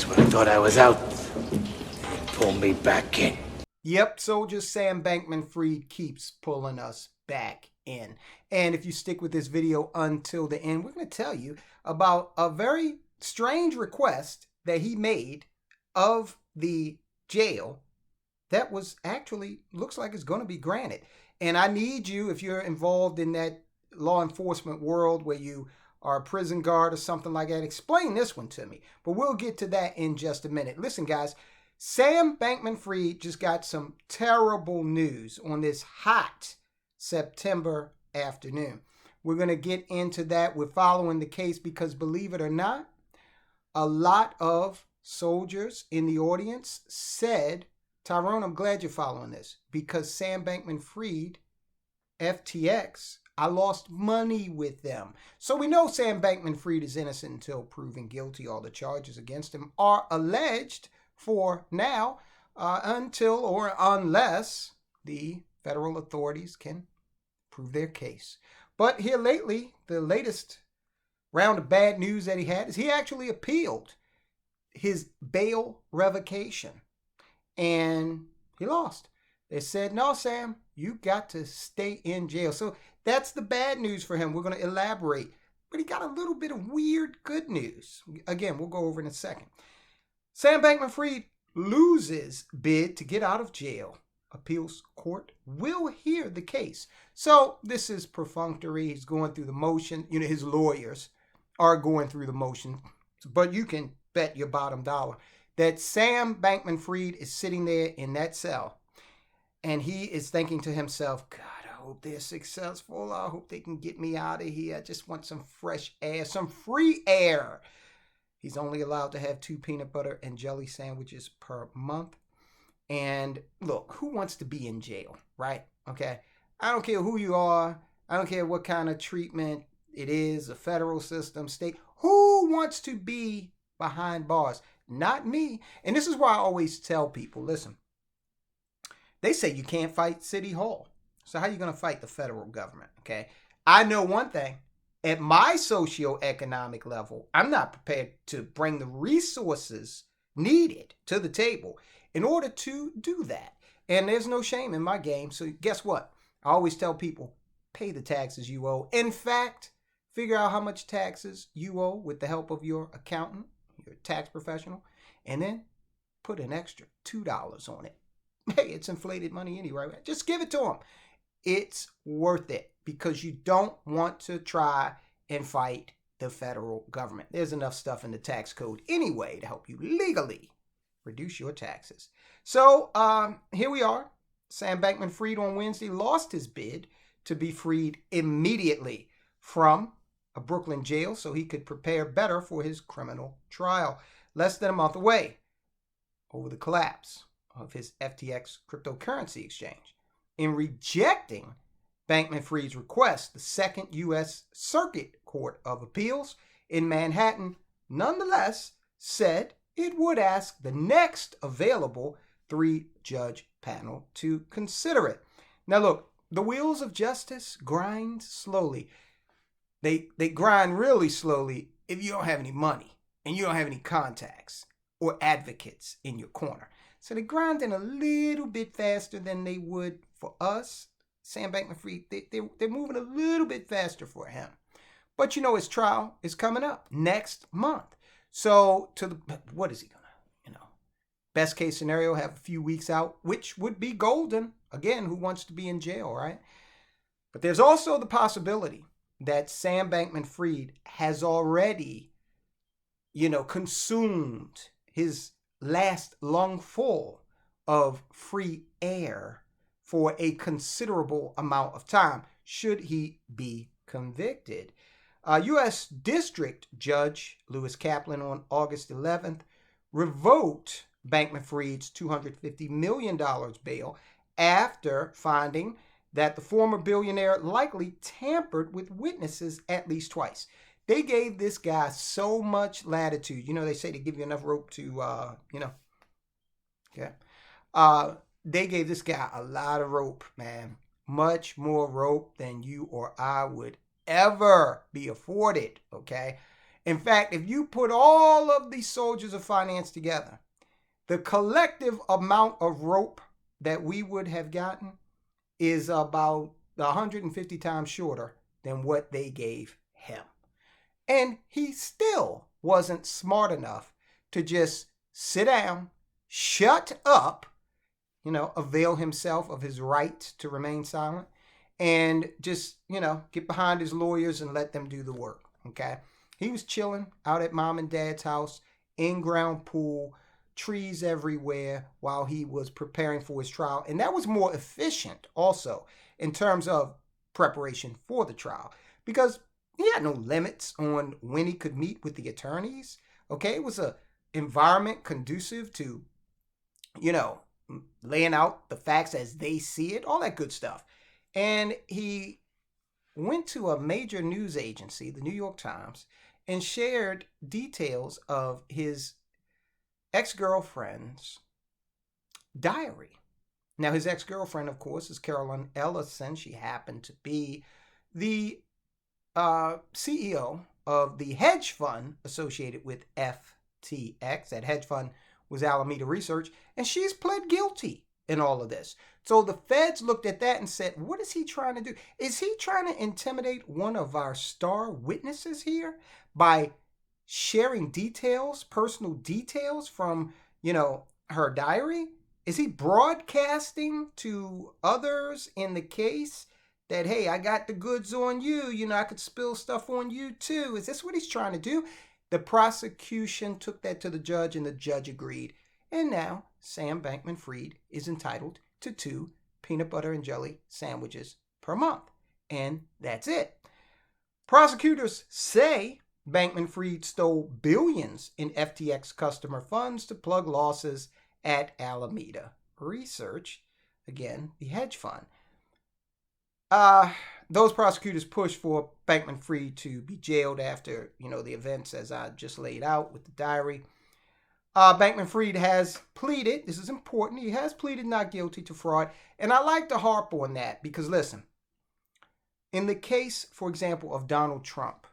when I thought I was out, they pulled me back in. Yep, Soldier Sam Bankman-Fried keeps pulling us back in. And if you stick with this video until the end, we're going to tell you about a very strange request that he made of the jail that was actually, looks like it's going to be granted. And I need you, if you're involved in that law enforcement world where you are a prison guard or something like that, explain this one to me. But we'll get to that in just a minute. Listen, guys, Sam Bankman-Fried just got some terrible news on this hot September afternoon. We're going to get into that. We're following the case because, believe it or not, a lot of soldiers in the audience said, Tyrone, I'm glad you're following this because Sam Bankman-Fried, FTX, I lost money with them. So we know Sam Bankman-Fried is innocent until proven guilty. All the charges against him are alleged for now until or unless the federal authorities can prove their case. But here lately, the latest round of bad news that he had is he actually appealed his bail revocation. And he lost. They said, no, Sam, you got to stay in jail. So that's the bad news for him. We're going to elaborate. But he got a little bit of weird good news. Again, we'll go over in a second. Sam Bankman-Fried loses bid to get out of jail. Appeals court will hear the case. So this is perfunctory. He's going through the motion. You know, his lawyers are going through the motion. But you can bet your bottom dollar that Sam Bankman-Fried is sitting there in that cell and he is thinking to himself, God, I hope they're successful. I hope they can get me out of here. I just want some fresh air, some free air. He's only allowed to have 2 peanut butter and jelly sandwiches per month. And look, who wants to be in jail, right? Okay. I don't care who you are. I don't care what kind of treatment it is, a federal system, state. Who wants to be behind bars? Not me. And this is why I always tell people, listen, they say you can't fight City Hall. So how are you going to fight the federal government? Okay. I know one thing. At my socioeconomic level, I'm not prepared to bring the resources needed to the table in order to do that. And there's no shame in my game. So guess what? I always tell people, pay the taxes you owe. In fact, figure out how much taxes you owe with the help of your accountant, your tax professional, and then put an extra $2 on it. Hey, it's inflated money anyway. Just give it to them. It's worth it because you don't want to try and fight the federal government. There's enough stuff in the tax code anyway to help you legally reduce your taxes. So here we are. Sam Bankman-Fried on Wednesday lost his bid to be freed immediately from a Brooklyn jail so he could prepare better for his criminal trial. Less than a month away over the collapse of his FTX cryptocurrency exchange. In rejecting Bankman-Fried's request, the Second U.S. Circuit Court of Appeals in Manhattan nonetheless said it would ask the next available 3-judge panel to consider it. Now look, the wheels of justice grind slowly. They grind really slowly if you don't have any money and you don't have any contacts or advocates in your corner. So they're grinding a little bit faster than they would for us. Sam Bankman-Fried, they're moving a little bit faster for him. But you know his trial is coming up next month. So what is he going to, best case scenario, have a few weeks out, which would be golden. Again, who wants to be in jail, right? But there's also the possibility that Sam Bankman-Fried has already, consumed his last lungful of free air for a considerable amount of time, should he be convicted. U.S. District Judge Lewis Kaplan on August 11th revoked Bankman-Fried's $250 million bail after finding that the former billionaire likely tampered with witnesses at least twice. They gave this guy so much latitude. They say they give you enough rope to, okay. They gave this guy a lot of rope, man. Much more rope than you or I would ever be afforded, okay? In fact, if you put all of these soldiers of finance together, the collective amount of rope that we would have gotten is about 150 times shorter than what they gave him. And he still wasn't smart enough to just sit down, shut up, avail himself of his right to remain silent, and just, get behind his lawyers and let them do the work, okay? He was chilling out at mom and dad's house, in-ground pool, trees everywhere while he was preparing for his trial. And that was more efficient also in terms of preparation for the trial because he had no limits on when he could meet with the attorneys. Okay, it was an environment conducive to, laying out the facts as they see it, all that good stuff. And he went to a major news agency, the New York Times, and shared details of his ex-girlfriend's diary. Now, his ex-girlfriend, of course, is Carolyn Ellison. She happened to be the CEO of the hedge fund associated with FTX. That hedge fund was Alameda Research, and she's pled guilty in all of this. So the feds looked at that and said, what is he trying to do? Is he trying to intimidate one of our star witnesses here by sharing details, personal details from, her diary? Is he broadcasting to others in the case that, hey, I got the goods on you, I could spill stuff on you too? Is this what he's trying to do? The prosecution took that to the judge and the judge agreed. And now Sam Bankman Fried is entitled to 2 peanut butter and jelly sandwiches per month. And that's it. Prosecutors say Bankman Fried stole billions in FTX customer funds to plug losses at Alameda Research, again, the hedge fund. Those prosecutors pushed for Bankman Fried to be jailed after, the events as I just laid out with the diary. Bankman Fried has pleaded, this is important, he has pleaded not guilty to fraud. And I like to harp on that because, listen, in the case, for example, of Donald Trump,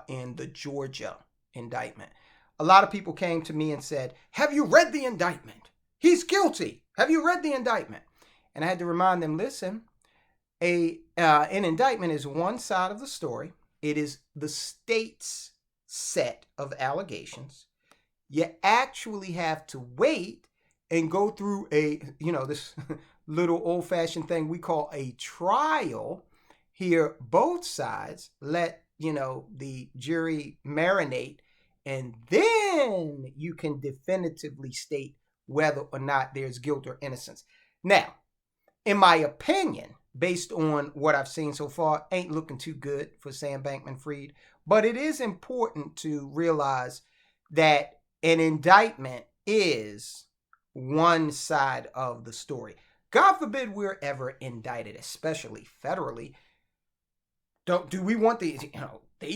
in the Georgia indictment, a lot of people came to me and said, have you read the indictment? He's guilty. Have you read the indictment? And I had to remind them, listen, an indictment is one side of the story. It is the state's set of allegations. You actually have to wait and go through this little old-fashioned thing we call a trial. Hear both sides, let, the jury marinate, and then you can definitively state whether or not there's guilt or innocence. Now, in my opinion, based on what I've seen so far, ain't looking too good for Sam Bankman Fried. But it is important to realize that an indictment is one side of the story. God forbid we're ever indicted, especially federally. Do we want they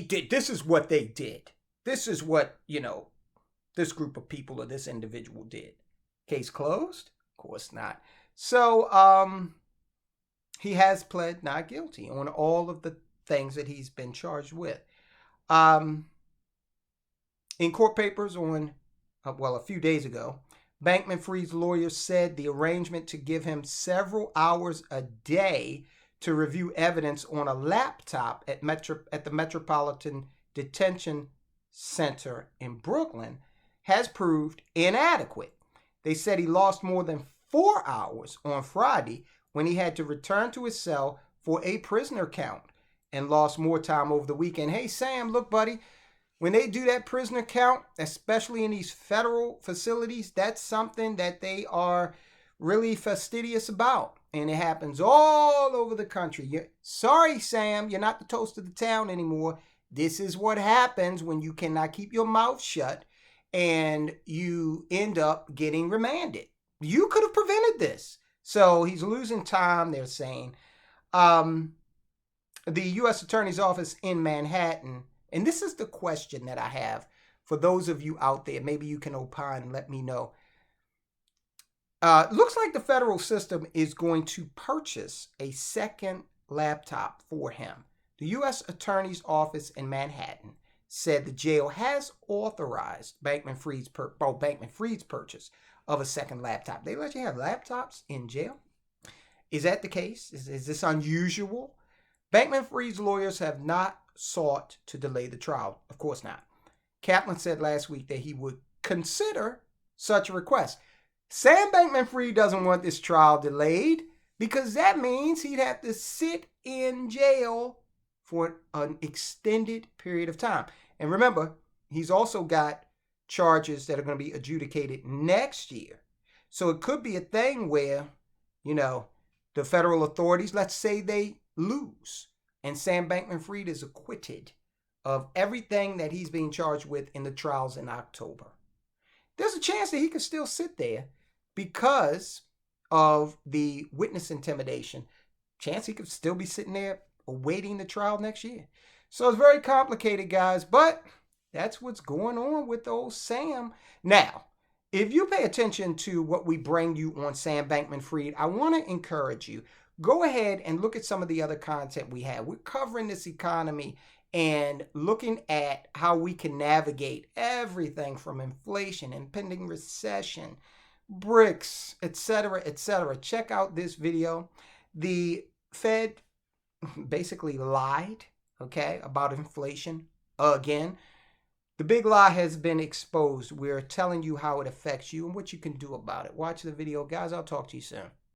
did, this is what they did. This is what, this group of people or this individual did. Case closed? Of course not. So, he has pled not guilty on all of the things that he's been charged with. In court papers on, a few days ago, Bankman Fried's lawyers said the arrangement to give him several hours a day to review evidence on a laptop at the Metropolitan Detention Center in Brooklyn has proved inadequate. They said he lost more than 4 hours on Friday when he had to return to his cell for a prisoner count and lost more time over the weekend. Hey, Sam, look, buddy, when they do that prisoner count, especially in these federal facilities, that's something that they are really fastidious about. And it happens all over the country. Sorry, Sam, you're not the toast of the town anymore. This is what happens when you cannot keep your mouth shut and you end up getting remanded. You could have prevented this. So he's losing time, they're saying. The U.S. Attorney's Office in Manhattan, and this is the question that I have for those of you out there. Maybe you can opine and let me know. Looks like the federal system is going to purchase a second laptop for him. The U.S. Attorney's Office in Manhattan said the jail has authorized Bankman Fried's purchase of a second laptop. They let you have laptops in jail? Is that the case? Is this unusual? Bankman Fried's lawyers have not sought to delay the trial. Of course not. Kaplan said last week that he would consider such a request. Sam Bankman-Fried doesn't want this trial delayed because that means he'd have to sit in jail for an extended period of time. And remember, he's also got charges that are going to be adjudicated next year. So it could be a thing where, the federal authorities, let's say they lose and Sam Bankman-Fried is acquitted of everything that he's being charged with in the trials in October. There's a chance that he could still sit there because of the witness intimidation. Chance he could still be sitting there awaiting the trial next year. So it's very complicated, guys, but that's what's going on with old Sam. Now, if you pay attention to what we bring you on Sam Bankman-Fried, I want to encourage you, go ahead and look at some of the other content we have. We're covering this economy and looking at how we can navigate everything from inflation, impending recession, BRICS, etc., etc. Check out this video. The Fed basically lied, about inflation again. The big lie has been exposed. We're telling you how it affects you and what you can do about it. Watch the video, guys. I'll talk to you soon.